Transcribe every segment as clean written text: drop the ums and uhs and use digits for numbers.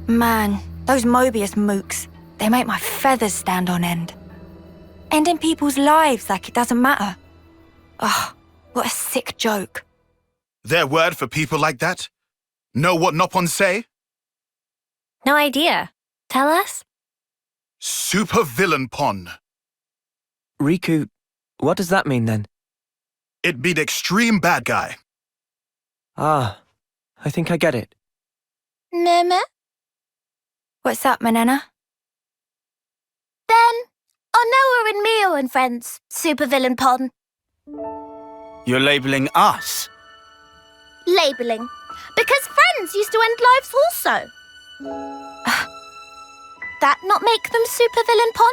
Man, those Mobius mooks, they make my feathers stand on end. Ending people's lives like it doesn't matter. Ugh, what a sick joke. Their word for people like that? Know what Nopon say? No idea. Tell us? Super villain pon. Riku, what does that mean then? It be the extreme bad guy. Ah, I think I get it. Neme? What's up, Manana? Ben, Onoa and Mio and friends, supervillain pon. You're labelling us? Labelling. Because friends used to end lives also. That not make them supervillain pon?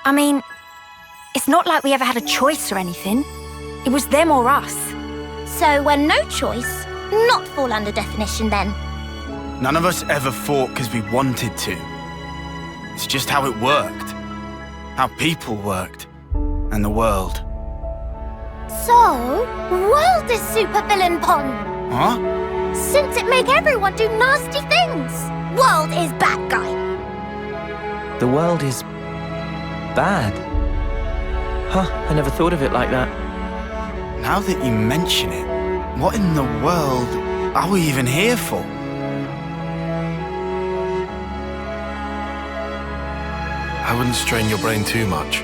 I mean, it's not like we ever had a choice or anything. It was them or us. So when no choice, not fall under definition then. None of us ever fought because we wanted to. It's just how it worked. How people worked. And the world. So, world is supervillain pon. Huh? Since it make everyone do nasty things. World is bad guy. The world is bad. Huh, I never thought of it like that. Now that you mention it, what in the world are we even here for? I wouldn't strain your brain too much.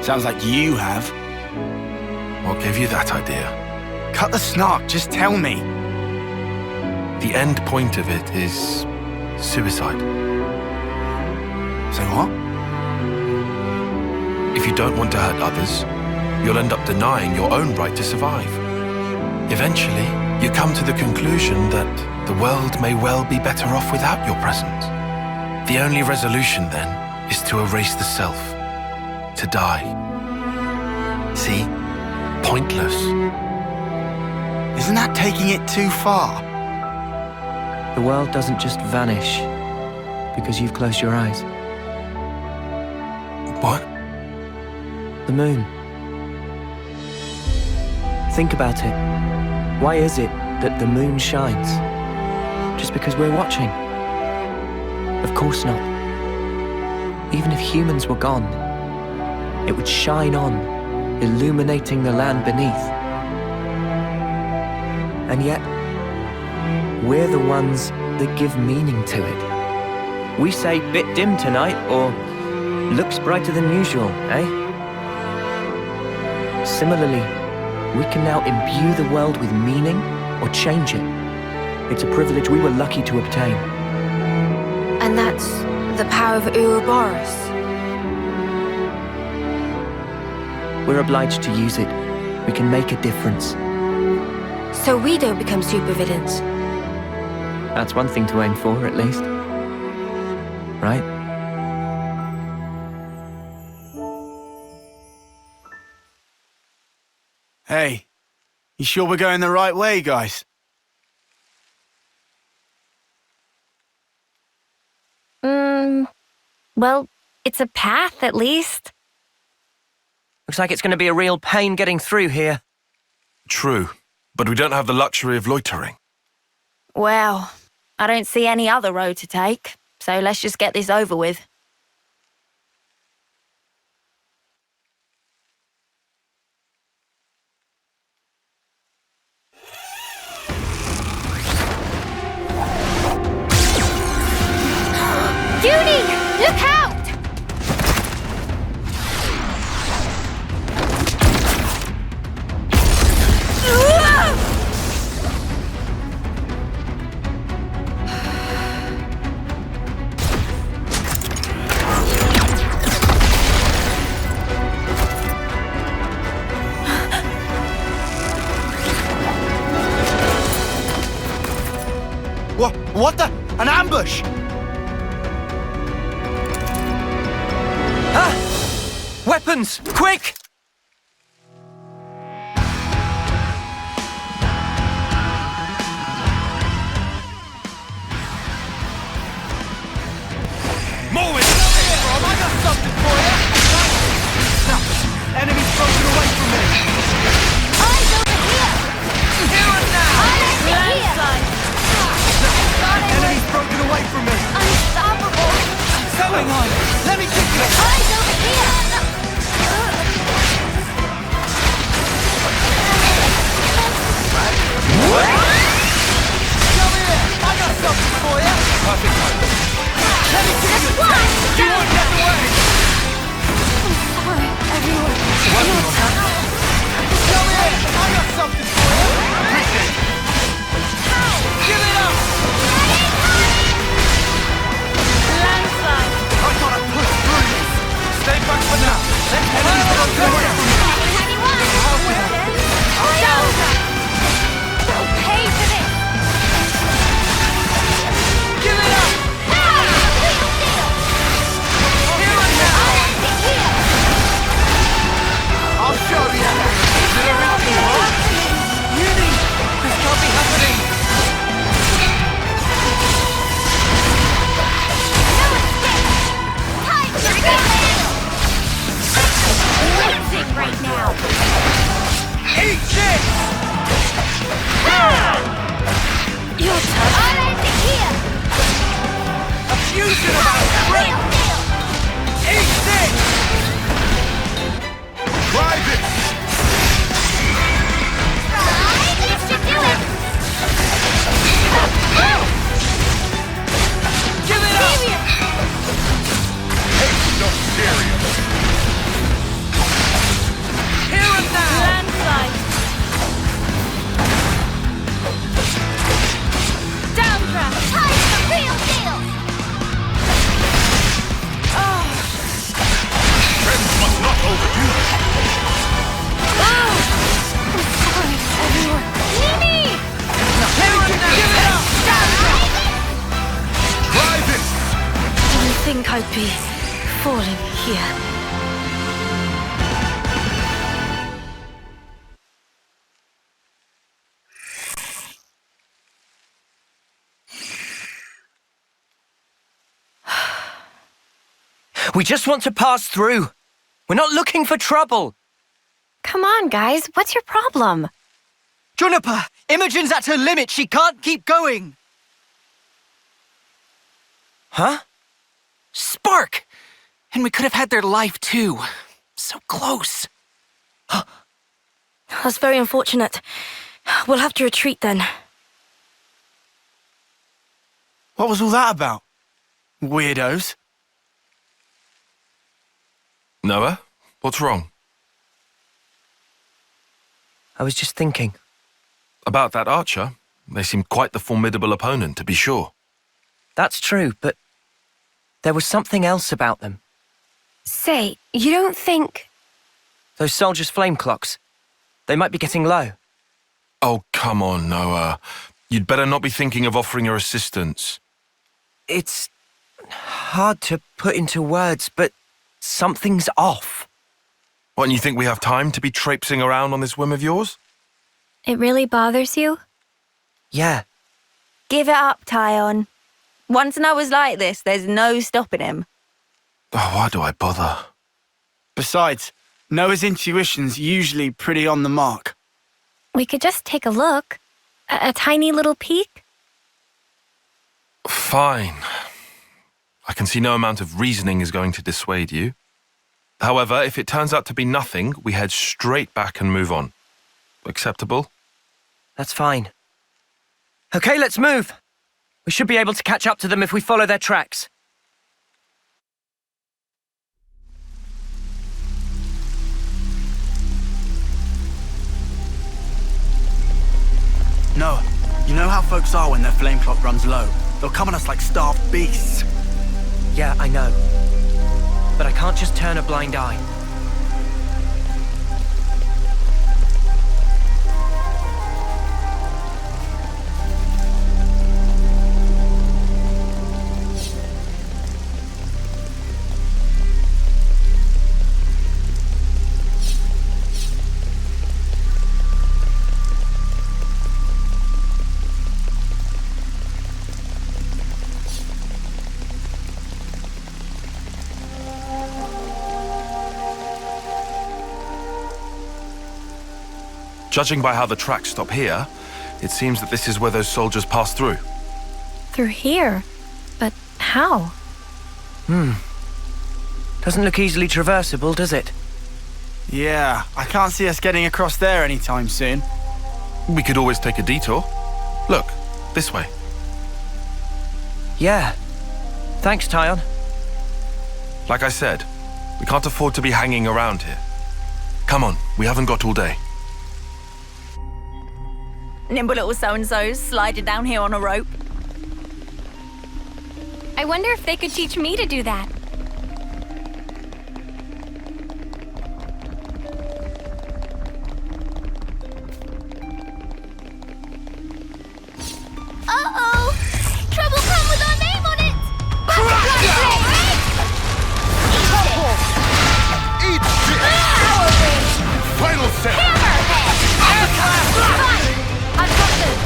Sounds like you have. What gave you that idea? Cut the snark, just tell me. The end point of it is suicide. So what? If you don't want to hurt others, you'll end up denying your own right to survive. Eventually, you come to the conclusion that the world may well be better off without your presence. The only resolution, then, is to erase the self. To die. See? Pointless. Isn't that taking it too far? The world doesn't just vanish because you've closed your eyes. What? The moon. Think about it. Why is it that the moon shines? Just because we're watching? Of course not. Even if humans were gone, it would shine on, illuminating the land beneath. And yet, we're the ones that give meaning to it. We say bit dim tonight, or looks brighter than usual, eh? Similarly, we can now imbue the world with meaning or change it. It's a privilege we were lucky to obtain. And that's the power of Ouroboros. We're obliged to use it. We can make a difference. So we don't become supervillains. That's one thing to aim for, at least. Right? Hey, you sure we're going the right way, guys? Well, it's a path at least. Looks like it's going to be a real pain getting through here. True, but we don't have the luxury of loitering. Well, I don't see any other road to take, so let's just get this over with. Judy, look out! What the? An ambush! Ah! Weapons! Quick! Move it! I got something for you! Enemy's broken away from me! Eyes over here! Here and now! Eyes over here! Enemy's broken Perfect time. Just one! You won't get away! Sorry, everyone. Come here! I got something for you! Appreciate it! Give it up! Landslide! I gotta push through this! Stay back for now! Let's head into the corner! 21! They'll pay for this. Give it up! Here and now! I'll show you! Is it a ritual? Uni! This can't be happening! Losing right now! Eat this! Your turn. I'll end it here! A fusion of our strength! Eat this! Try this! Right, this should do it! Give it up! Not serious. Here and now! Landslide! Downdraft! Time for the real deal! Friends must not overdo. Sorry, everyone. Mimi! Here and now! Give it up! Try this! Didn't think I'd be falling here. We just want to pass through. We're not looking for trouble. Come on, guys. What's your problem? Juniper! Imogen's at her limit. She can't keep going. Huh? Spark! And we could have had their life too. So close. That's very unfortunate. We'll have to retreat then. What was all that about? Weirdos. Noah, what's wrong? I was just thinking. About that archer? They seem quite the formidable opponent, to be sure. That's true, but there was something else about them. Say, you don't think... Those soldiers' flame clocks. They might be getting low. Oh, come on, Noah. You'd better not be thinking of offering your assistance. It's hard to put into words, but something's off. What, and you think we have time to be traipsing around on this whim of yours? It really bothers you? Yeah, Give it up, Tyon. Once Noah's like this, there's no stopping him. Oh, why do I bother? Besides, Noah's intuition's usually pretty on the mark. We could just take a look. A tiny little peek? Fine. I can see no amount of reasoning is going to dissuade you. However, if it turns out to be nothing, we head straight back and move on. Acceptable? that's fine. Okay, let's move. We should be able to catch up to them if we follow their tracks. Noah, you know how folks are when their flame clock runs low? They'll come on us like starved beasts. Yeah, I know. But I can't just turn a blind eye. Judging by how the tracks stop here, it seems that this is where those soldiers passed through. Through here? But how? Doesn't look easily traversable, does it? Yeah, I can't see us getting across there anytime soon. We could always take a detour. Look, this way. Yeah. Thanks, Tyon. Like I said, we can't afford to be hanging around here. Come on, we haven't got all day. Nimble little so-and-sos sliding down here on a rope. I wonder if they could teach me to do that. Uh-oh! Trouble come with our name on it! Eat this! Final set! I've got this.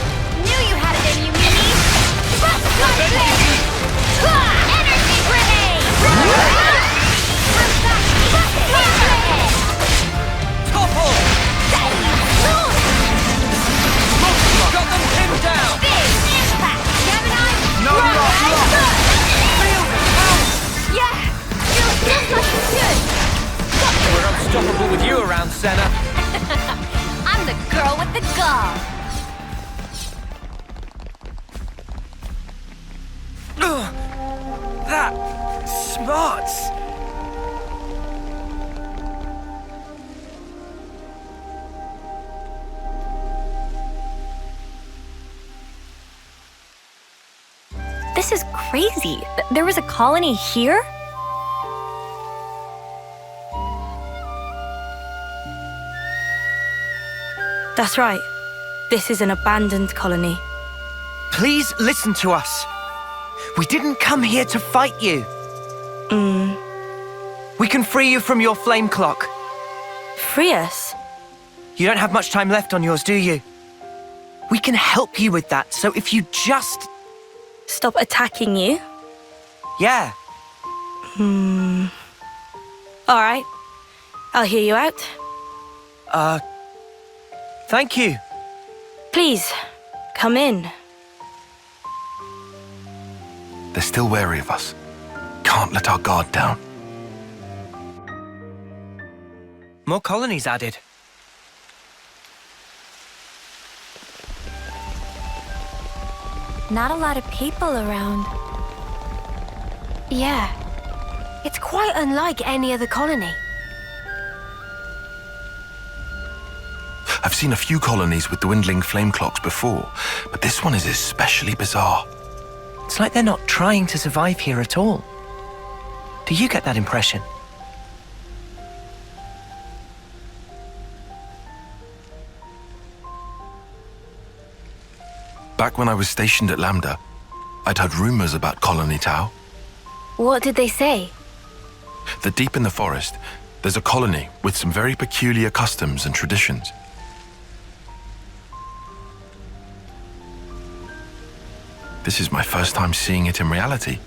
Knew you had it in you, Mimi. Energy grenade! Topple! Got them pinned down! Big impact! Gemini! No, Yeah! Feels just like it should! We're unstoppable with you around, Senna. I'm the girl with the gall! That smarts. This is crazy. There was a colony here? That's right. This is an abandoned colony. Please listen to us. We didn't come here to fight you. We can free you from your flame clock. Free us? You don't have much time left on yours, do you? We can help you with that, so if you just... Stop attacking you? Yeah. All right. I'll hear you out. Thank you. Please, come in. They're still wary of us. Can't let our guard down. More colonies added. Not a lot of people around. Yeah. It's quite unlike any other colony. I've seen a few colonies with dwindling flame clocks before, but this one is especially bizarre. It's like they're not trying to survive here at all. Do you get that impression? Back when I was stationed at Lambda, I'd heard rumors about Colony Tau. What did they say? That deep in the forest, there's a colony with some very peculiar customs and traditions. This is my first time seeing it in reality,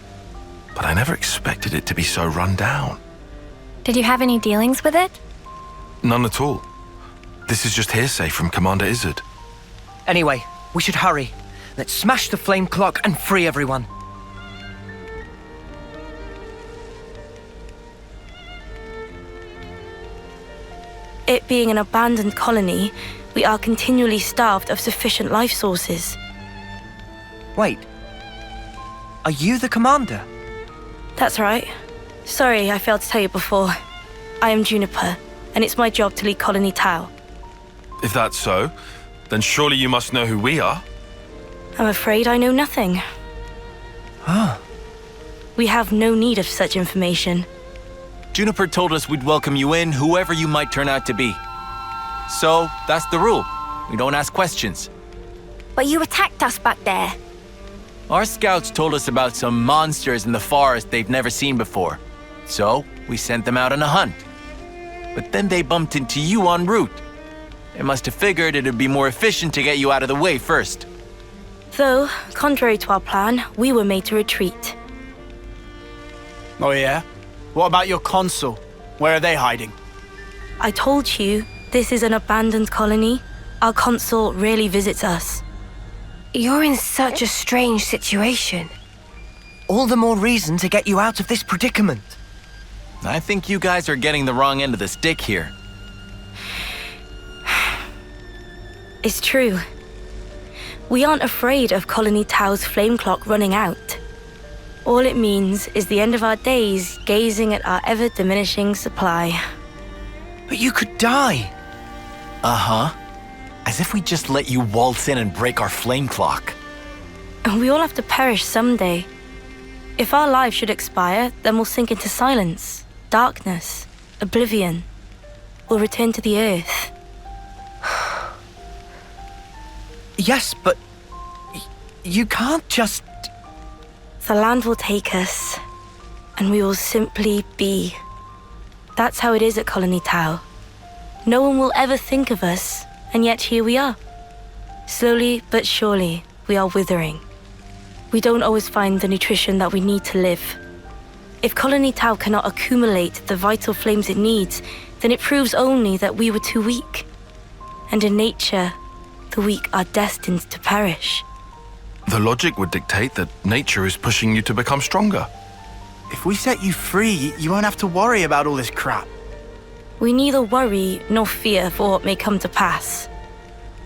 but I never expected it to be so run down. Did you have any dealings with it? None at all. This is just hearsay from Commander Izzard. Anyway, we should hurry. Let's smash the flame clock and free everyone. It being an abandoned colony, we are continually starved of sufficient life sources. Wait. Are you the commander? That's right. Sorry, I failed to tell you before. I am Juniper, and it's my job to lead Colony Tau. If that's so, then surely you must know who we are. I'm afraid I know nothing. Ah. We have no need of such information. Juniper told us we'd welcome you in, whoever you might turn out to be. So, that's the rule. We don't ask questions. But you attacked us back there. Our scouts told us about some monsters in the forest they've never seen before. So, we sent them out on a hunt. But then they bumped into you en route. They must have figured it'd be more efficient to get you out of the way first. Though, contrary to our plan, we were made to retreat. Oh yeah? What about your consul? Where are they hiding? I told you, this is an abandoned colony. Our consul rarely visits us. You're in such a strange situation. All the more reason to get you out of this predicament. I think you guys are getting the wrong end of the stick here. It's true. We aren't afraid of Colony Tau's flame clock running out. All it means is the end of our days gazing at our ever-diminishing supply. But you could die. Uh-huh. As if we just let you waltz in and break our flame clock. And we all have to perish someday. If our lives should expire, then we'll sink into silence, darkness, oblivion. We'll return to the earth. Yes, but you can't just... The land will take us, and we will simply be. That's how it is at Colony Tau. No one will ever think of us, and yet here we are. Slowly but surely, we are withering. We don't always find the nutrition that we need to live. If Colony Tau cannot accumulate the vital flames it needs, then it proves only that we were too weak. And in nature, the weak are destined to perish. The logic would dictate that nature is pushing you to become stronger. If we set you free, you won't have to worry about all this crap. We neither worry nor fear for what may come to pass.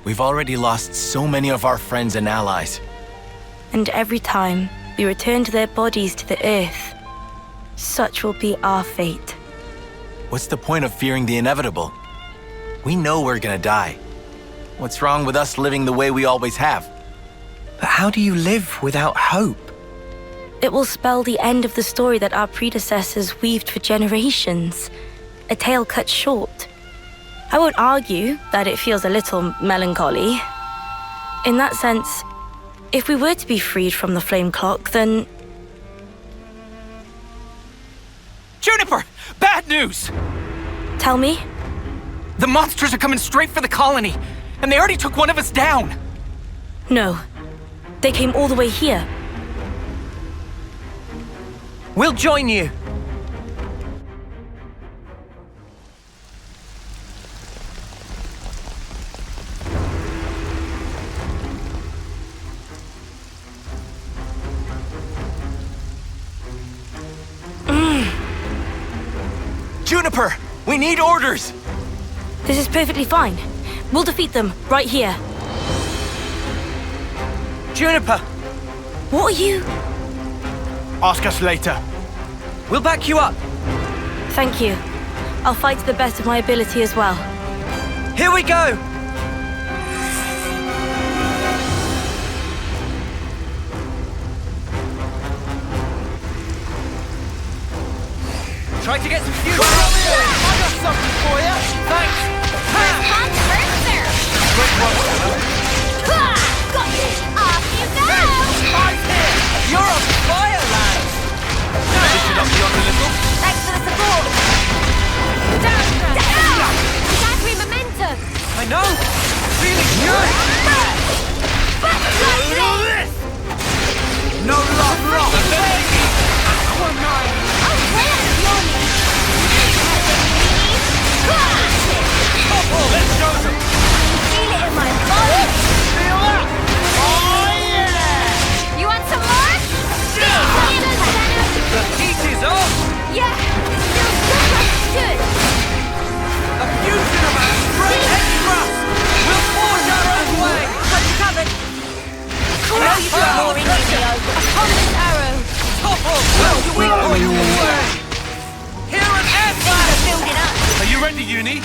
We've already lost so many of our friends and allies. And every time we return to their bodies to the earth, such will be our fate. What's the point of fearing the inevitable? We know we're gonna die. What's wrong with us living the way we always have? But how do you live without hope? It will spell the end of the story that our predecessors weaved for generations. A tale cut short. I won't argue that it feels a little melancholy. In that sense, if we were to be freed from the flame clock, then... Juniper! Bad news! Tell me? The monsters are coming straight for the colony, and they already took one of us down! No. They came all the way here. We'll join you. Juniper! We need orders! This is perfectly fine. We'll defeat them right here. Juniper, What are you? Ask us later. we'll back you up. Thank you. I'll fight to the best of my ability as well. Here we go. Try to get some fuel. I got something for you! Thanks! Can't hurt there. Got it. Off you go. You're on fire, lads! Listen up beyond a little. Thanks for the support. Down. Exactly momentum. I know. Feeling good. No love lost. Let's show them! Feel it in my bones. Feel that? Oh yeah! You want some more? The heat is on. Yeah. Feels good like it should. A fusion of our straight head thrust. We'll forge our own way. Got you covered. Now you got more in you, Leo. A prominent arrow. Topple. Well, you will or you will away. Here an air blast. Building up. Are you ready, Uni?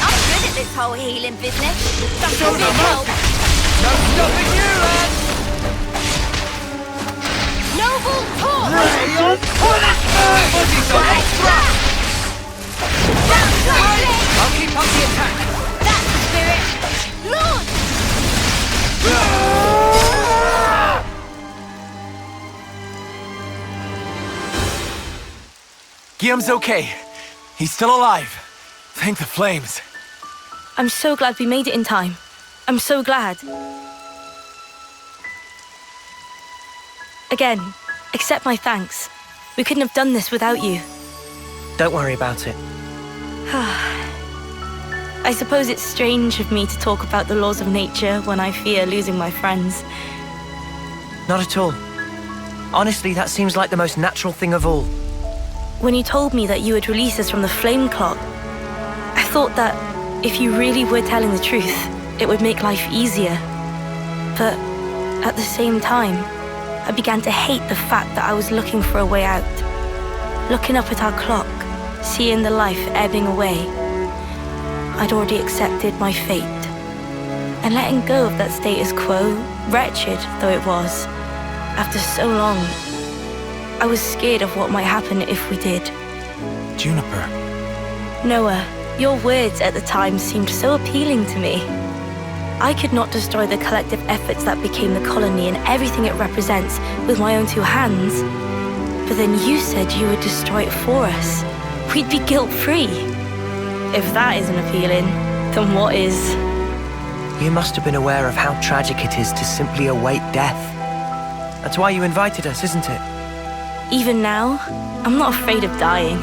I'm good at this whole healing business. That's Show a big them help. No stopping you, lads. Noble talk. Bodies on Right thrust. Down quickly. I'll keep up the attack. That's the spirit. Launch. Guillaume's okay. He's still alive. Thank the flames. I'm so glad we made it in time. I'm so glad. Again, accept my thanks. We couldn't have done this without you. Don't worry about it. I suppose it's strange of me to talk about the laws of nature when I fear losing my friends. Not at all. Honestly, that seems like the most natural thing of all. When you told me that you would release us from the flame clock, I thought that if you really were telling the truth, it would make life easier. But at the same time, I began to hate the fact that I was looking for a way out. Looking up at our clock, seeing the life ebbing away, I'd already accepted my fate. And letting go of that status quo, wretched though it was, after so long, I was scared of what might happen if we did. Juniper. Noah, your words at the time seemed so appealing to me. I could not destroy the collective efforts that became the colony and everything it represents with my own two hands. But then you said you would destroy it for us. We'd be guilt-free. If that isn't appealing, then what is? You must have been aware of how tragic it is to simply await death. That's why you invited us, isn't it? Even now, I'm not afraid of dying.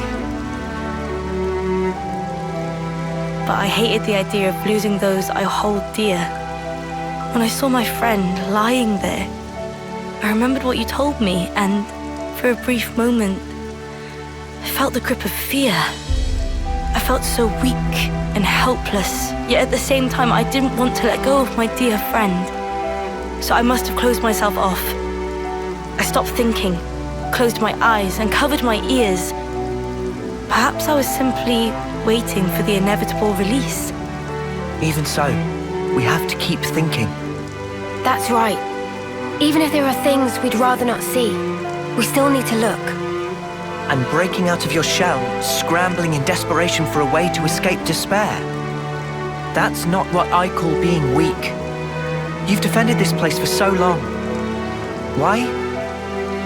But I hated the idea of losing those I hold dear. When I saw my friend lying there, I remembered what you told me, and for a brief moment, I felt the grip of fear. I felt so weak and helpless, yet at the same time I didn't want to let go of my dear friend. So I must have closed myself off. I stopped thinking, closed my eyes and covered my ears. Perhaps I was simply waiting for the inevitable release. Even so, we have to keep thinking. That's right. Even if there are things we'd rather not see, we still need to look. And breaking out of your shell, scrambling in desperation for a way to escape despair. That's not what I call being weak. You've defended this place for so long. Why?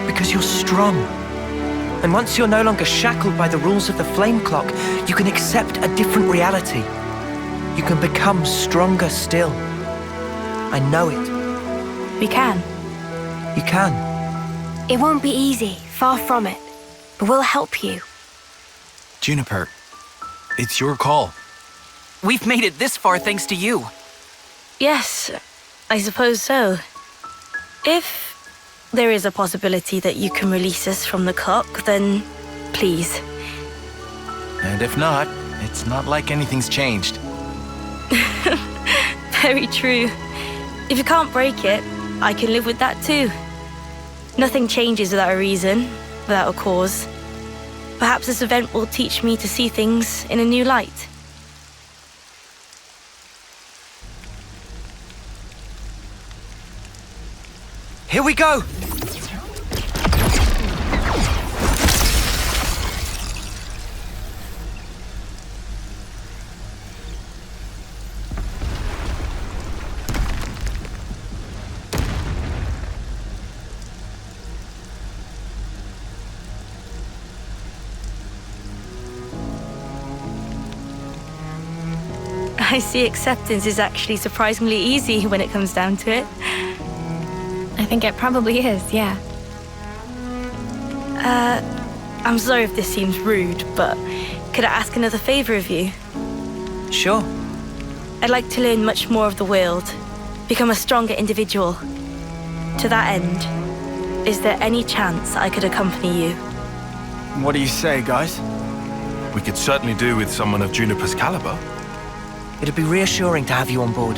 Because you're strong. And once you're no longer shackled by the rules of the flame clock, you can accept a different reality. You can become stronger still. I know it. We can. You can. It won't be easy, far from it. But we'll help you. Juniper, it's your call. We've made it this far thanks to you. Yes, I suppose so. If there is a possibility that you can release us from the clock, then please. And if not, it's not like anything's changed. Very true. If you can't break it, I can live with that too. Nothing changes without a reason, without a cause. Perhaps this event will teach me to see things in a new light. Here we go! I see acceptance is actually surprisingly easy when it comes down to it. I think it probably is, yeah. I'm sorry if this seems rude, but could I ask another favor of you? Sure. I'd like to learn much more of the world, become a stronger individual. To that end, is there any chance I could accompany you? What do you say, guys? We could certainly do with someone of Juniper's caliber. It'd be reassuring to have you on board.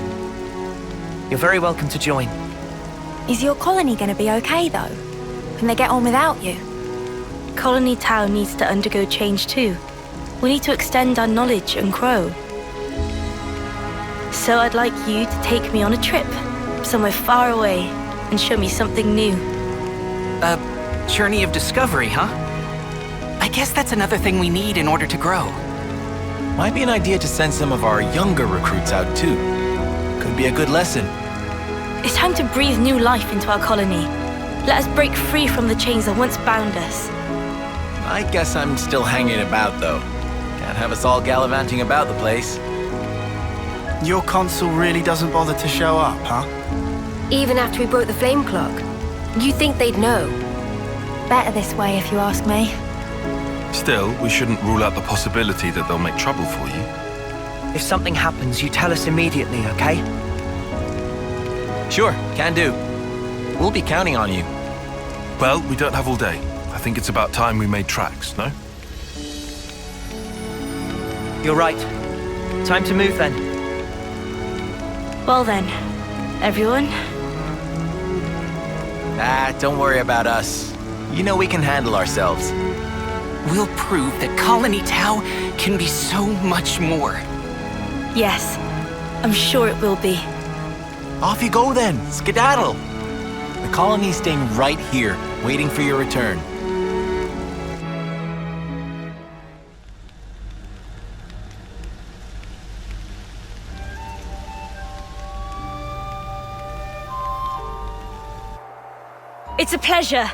You're very welcome to join. Is your colony going to be okay, though? Can they get on without you? Colony Tau needs to undergo change too. We need to extend our knowledge and grow. So I'd like you to take me on a trip, somewhere far away, and show me something new. A journey of discovery, huh? I guess that's another thing we need in order to grow. Might be an idea to send some of our younger recruits out too. Could be a good lesson. It's time to breathe new life into our colony. Let us break free from the chains that once bound us. I guess I'm still hanging about though. Can't have us all gallivanting about the place. Your consul really doesn't bother to show up, huh? Even after we broke the flame clock, you think they'd know? Better this way, if you ask me. Still, we shouldn't rule out the possibility that they'll make trouble for you. If something happens, you tell us immediately, okay? Sure, can do. We'll be counting on you. Well, we don't have all day. I think it's about time we made tracks, no? You're right. Time to move then. Well then, everyone, Don't worry about us. You know we can handle ourselves. We'll prove that Colony Tau can be so much more. Yes, I'm sure it will be. Off you go then, skedaddle. The colony's staying right here, waiting for your return. It's a pleasure.